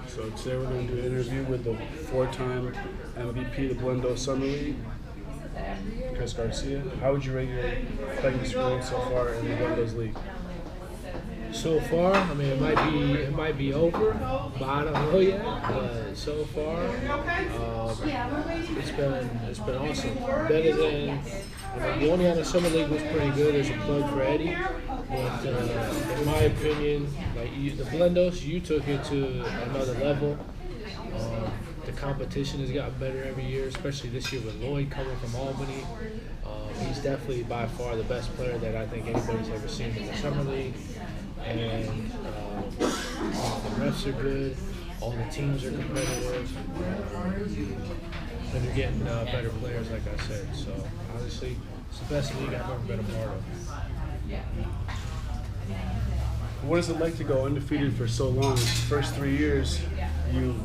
So today we're going to do an interview with the four-time MVP of the Blendos Summer League, Garcia. How would you rate your playing experience so far in the Blendos League? So far, I mean, it might be over, but I don't know yet. But so far, it's been awesome. Better than, I mean, the only other summer league was pretty good. There's a plug for Eddie, but in my opinion, like the Blendos, you took it to another level. The competition has gotten better every year, especially this year with Lloyd coming from Albany. He's definitely by far the best player that I think anybody's ever seen in the summer league. And the refs are good. All the teams are competitive. And they're getting better players, like I said. So, honestly, it's the best league I've ever been a part of. What is it like to go undefeated for so long? The first 3 years, you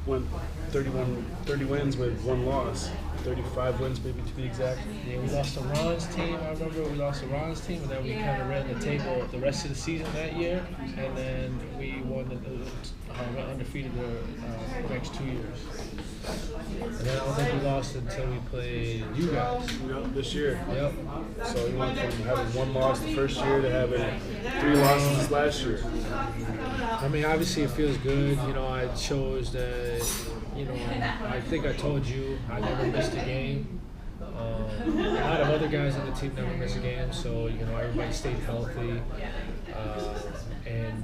went 30 wins with 1 loss. 35 wins, maybe to be exact. Yeah, we lost to Ron's team. I remember we lost to Ron's team, and then we kind of ran the table the rest of the season that year, and then we won went undefeated the next 2 years. And then I don't think we lost until we played you guys. Yep, this year. Yep. So you went from having 1 loss the first year to having 3 losses last year. I mean, obviously it feels good. You know, I chose that. You know, I think I told you I never missed a game. A lot of other guys on the team never missed a game, so, you know, everybody stayed healthy. And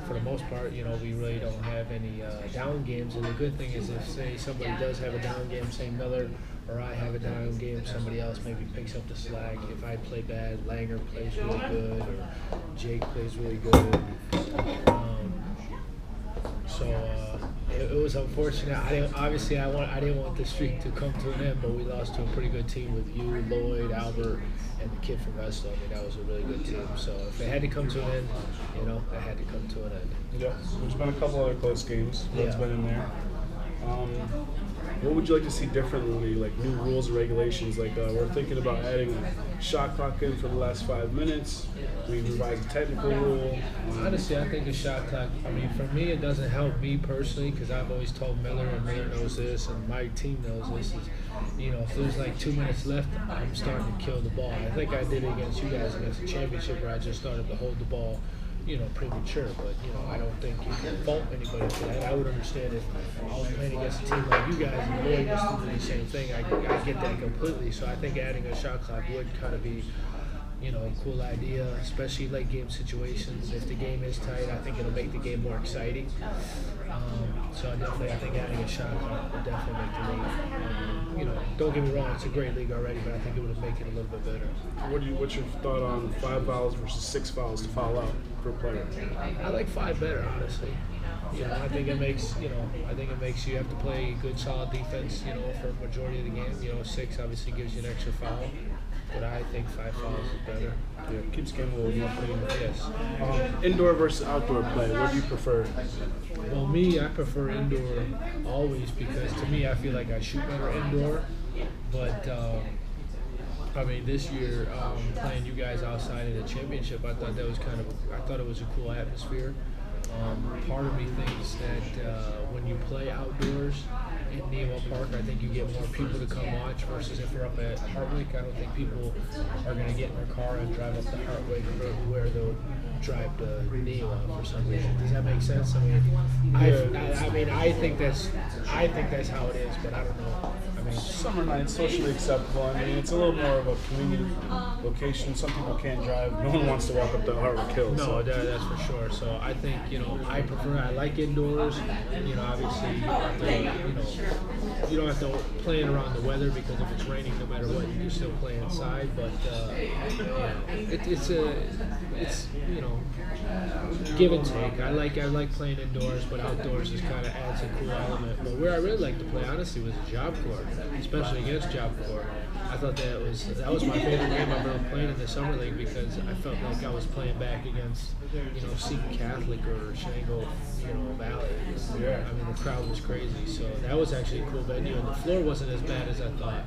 for the most part, you know, we really don't have any down games. And the good thing is if, say, somebody does have a down game, say Miller, or I have a down game, somebody else maybe picks up the slack. If I play bad, Langer plays really good, or Jake plays really good. It was unfortunate. I didn't want the streak to come to an end, but we lost to a pretty good team with you, Lloyd, Albert, and the kid from Resto. I mean, that was a really good team. So if it had to come to an end, you know, it had to come to an end. Yeah, there's been a couple other close games that's been in there. What would you like to see differently, like new rules or regulations? Like we're thinking about adding a shot clock in for the last 5 minutes. We revised the technical rule. Honestly, I think a shot clock, I mean, for me, it doesn't help me personally because I've always told Miller, and Miller knows this, and my team knows this, is, you know, if there's like 2 minutes left, I'm starting to kill the ball. I think I did it against you guys against the championship where I just started to hold the ball, you know, premature, but, you know, I don't think you can fault anybody for that. I would understand if I was playing against a team like you guys and Lloyd was doing the same thing. I get that completely. So I think adding a shot clock would kind of be, you know, a cool idea, especially late game situations. If the game is tight, I think it'll make the game more exciting. So I think adding a shot clock would definitely make the league. You know, don't get me wrong, it's a great league already, but I think it would make it a little bit better. What's your thought on 5 fouls versus 6 fouls to foul out per player? I like 5 better, honestly. You know, I think it makes you have to play good, solid defense, you know, for a majority of the game. You know, 6 obviously gives you an extra foul, but I think 5 fouls is better. Yeah, keeps the game a little more clean. Yes. Indoor versus outdoor play, what do you prefer? Well, me, I prefer indoor always because to me, I feel like I shoot better indoor. But I mean, this year playing you guys outside in the championship, I thought it was a cool atmosphere. Part of me thinks that when you play outdoors in Nemo Park, I think you get more people to come watch versus if we're up at Hartwick. I don't think people are going to get in their car and drive up to Hartwick where they'll drive to Nemo for some reason. Does that make sense? I mean, I think that's how it is, but I don't know. I mean, summer nights socially acceptable. I mean, it's a little more of a convenient location. Some people can't drive. No one wants to walk up to Hartwick Hills. No, that's for sure. So I think, you know, I like indoors. You know, obviously you don't have to plan around the weather because if it's raining, no matter what, you can still play inside. But it's you know, give and take. I like playing indoors, but outdoors just kind of adds a cool element. But where I really like to play, honestly, was Job Corps, especially against Job Corps. I thought that was my favorite game I've ever played in the summer league because I felt like I was playing back against, you know, Seton Catholic or Shango, you know, Valley. Yeah. I mean, the crowd was crazy, so that was actually a cool venue, and the floor wasn't as bad as I thought.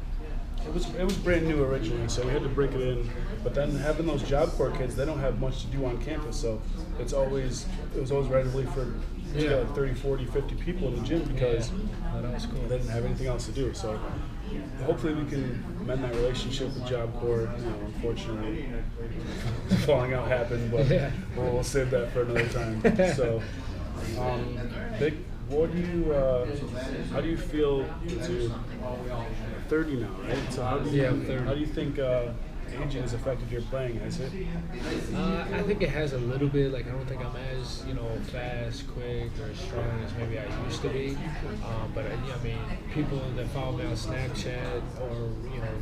It was brand new originally, so we had to break it in. But then having those Job Corps kids, they don't have much to do on campus, so it was always relatively for like 30, 40, 50 people in the gym because that was cool. they didn't have anything else to do. So hopefully we can mend that relationship with Job Corps. Unfortunately, falling out happened, but we'll save that for another time. So, Vic, how do you feel to 30 now, right? So how do you think aging has affected your playing? Has it? I think it has a little bit. Like I don't think I'm as fast, quick, or strong as maybe I used to be. But I mean, people that follow me on Snapchat or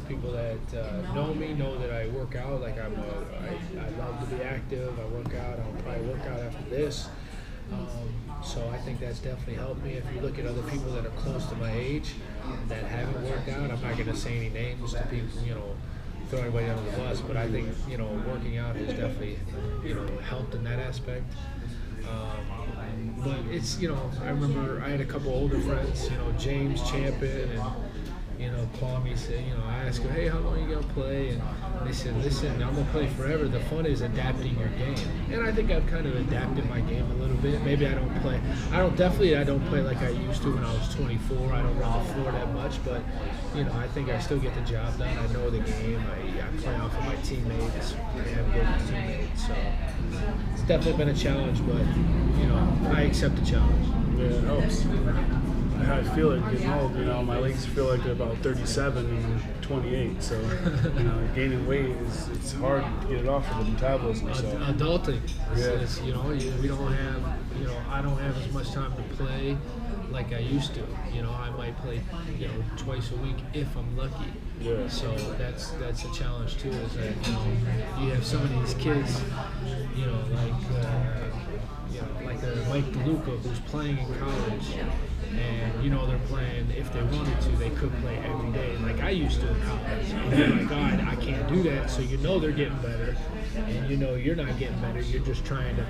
people that know me know that I work out. Like I love to be active. I work out. I'll probably work out after this. So I think that's definitely helped me. If you look at other people that are close to my age that haven't worked out, I'm not going to say any names to people, throw anybody under the bus, but I think, working out has definitely, helped in that aspect. But it's, I remember I had a couple older friends, James Champion and, Kwame said, I asked him, hey, how long are you going to play? And they said, listen, I'm going to play forever. The fun is adapting your game. And I think I've kind of adapted my game a little bit. Maybe I don't play like I used to when I was 24. I don't run the floor that much, but, I think I still get the job done. I know the game. I play off of my teammates. I have good teammates. So it's definitely been a challenge, but, I accept the challenge. Yeah, it helps. I feel it getting old. My legs feel like they're about 37 and I'm 28. So, gaining weight it's hard to get it off of the metabolism. So. Adulting. It's, we don't have, I don't have as much time to play like I used to. I might play, twice a week if I'm lucky. Yeah. So that's a challenge too. Is that you have some of these kids, like Mike DeLuca who's playing in college. And they're playing, if they wanted to, they could play every day like I used to in college. And you're like, God, I can't do that. So they're getting better, and you're not getting better.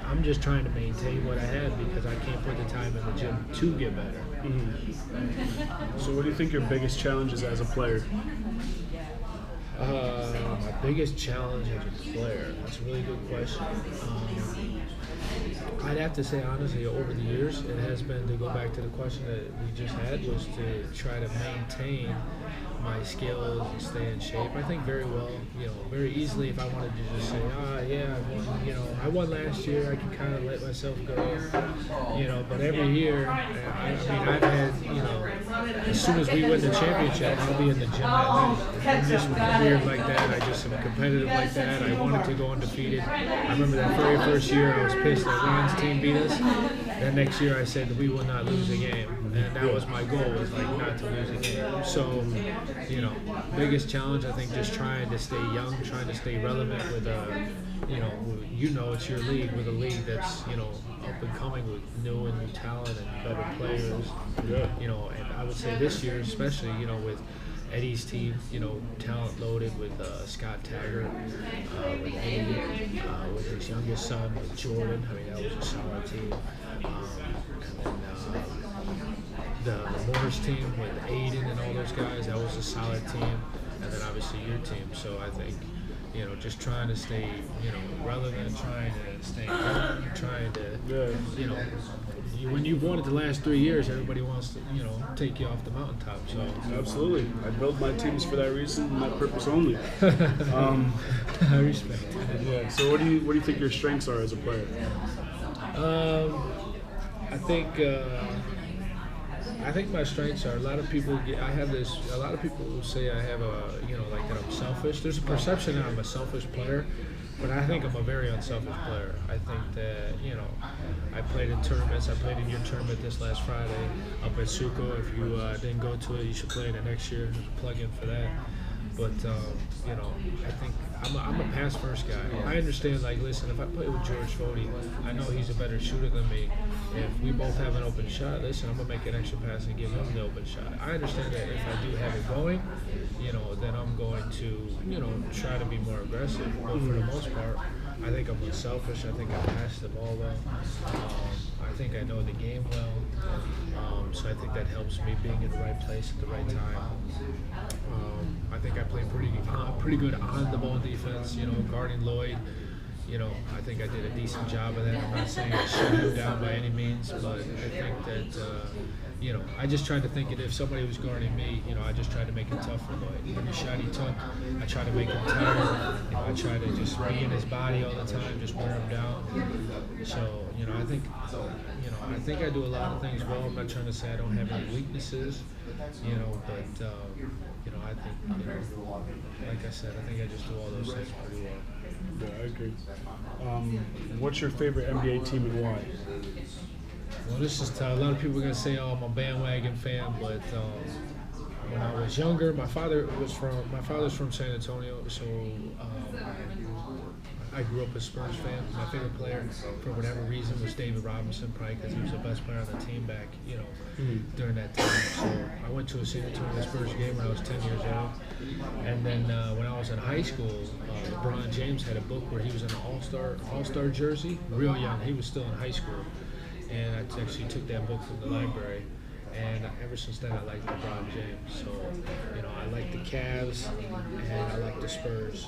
I'm just trying to maintain what I have because I can't put the time in the gym to get better. Mm-hmm. So what do you think your biggest challenge is as a player? My biggest challenge as a player, that's a really good question. I'd have to say, honestly, over the years, it has been, to go back to the question that we just had, was to try to maintain my skills and stay in shape. I think very well, very easily, if I wanted to just say, I won last year, I can kind of let myself go, but every year, I've had, as soon as we win the championship, I'll be in the gym that night. I'm just weird like that. I just am competitive like that. I wanted to go undefeated. I remember that very first year, I was pissed that Ron's team beat us. That next year, I said that we will not lose a game. And that was my goal, was not to lose a game. So, biggest challenge, I think, just trying to stay young, trying to stay relevant with, it's your league, with a league that's, up and coming with new and new talent and better players. Yeah. And I would say this year, especially, with Eddie's team, talent loaded with Scott Taggart, with Eddie, with his youngest son, with Jordan. That was a solid team. And then the Morris team with Aiden and all those guys, that was a solid team. And then obviously your team. So I think, just trying to stay, relevant, trying to stay young, trying to, when you've won it the last 3 years, everybody wants to, take you off the mountaintop. So absolutely, I build my teams for that reason, and that purpose only. I respect that. Yeah. So what do you think your strengths are as a player? I think my strengths are, a lot of people will say I have like that I'm selfish. There's a perception that I'm a selfish player, but I think I'm a very unselfish player. I think that, I played in tournaments. I played in your tournament this last Friday up at Suco. If you didn't go to it, you should play in it next year. There's a plug in for that. But, I think I'm a pass-first guy. I understand, listen, if I play with George Fody, I know he's a better shooter than me. If we both have an open shot, listen, I'm going to make an extra pass and give him the open shot. I understand that if I do have it going, then I'm going to, try to be more aggressive. But for the most part, I think I'm unselfish. I think I pass the ball well. I think I know the game well. So I think that helps me being in the right place at the right time. I think I play pretty good on the ball defense. Guarding Lloyd. I think I did a decent job of that. I'm not saying I shut him down by any means, but I think that, I just tried to think that if somebody was guarding me, I just tried to make it tough for Lloyd. Every shot he took, I tried to make him tired. I tried to just be in his body all the time, just wear him down. So, I think I do a lot of things well. I'm not trying to say I don't have any weaknesses, but, I think, like I said, I think I just do all those things pretty well. Yeah, I agree. What's your favorite NBA team and why? Well, this is tough. A lot of people are gonna say, "Oh, I'm a bandwagon fan," but when I was younger, my father's from San Antonio, so I grew up a Spurs fan. My favorite player, for whatever reason, was David Robinson, probably because he was the best player on the team back, during that time. So I went to a San Antonio Spurs game when I was 10 years old, and then when I was in high school, LeBron James had a book where he was in an All-Star jersey, real young. He was still in high school, and I actually took that book from the library. And ever since then, I like LeBron James. So, I like the Cavs, and I like the Spurs.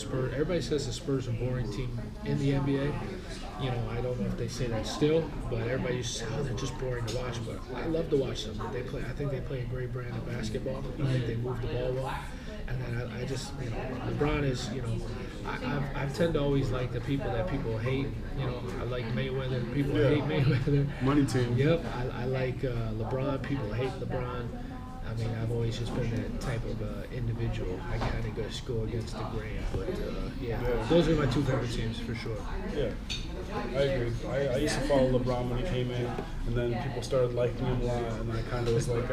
Everybody says the Spurs are a boring team in the NBA. I don't know if they say that still, but everybody used to say, "Oh, they're just boring to watch." But I love to watch them. I think they play a great brand of basketball. I think they move the ball well. And then I just, LeBron is, I tend to always like the people that people hate. I like Mayweather. People hate Mayweather. Money team. Yep. I like LeBron. People hate LeBron. I mean, I've always just been that type of individual. I kind of go against the grain. But, those are my two favorite teams for sure. Yeah, I agree. I used to follow LeBron when he came in, and then people started liking him a lot, and I kind of was like,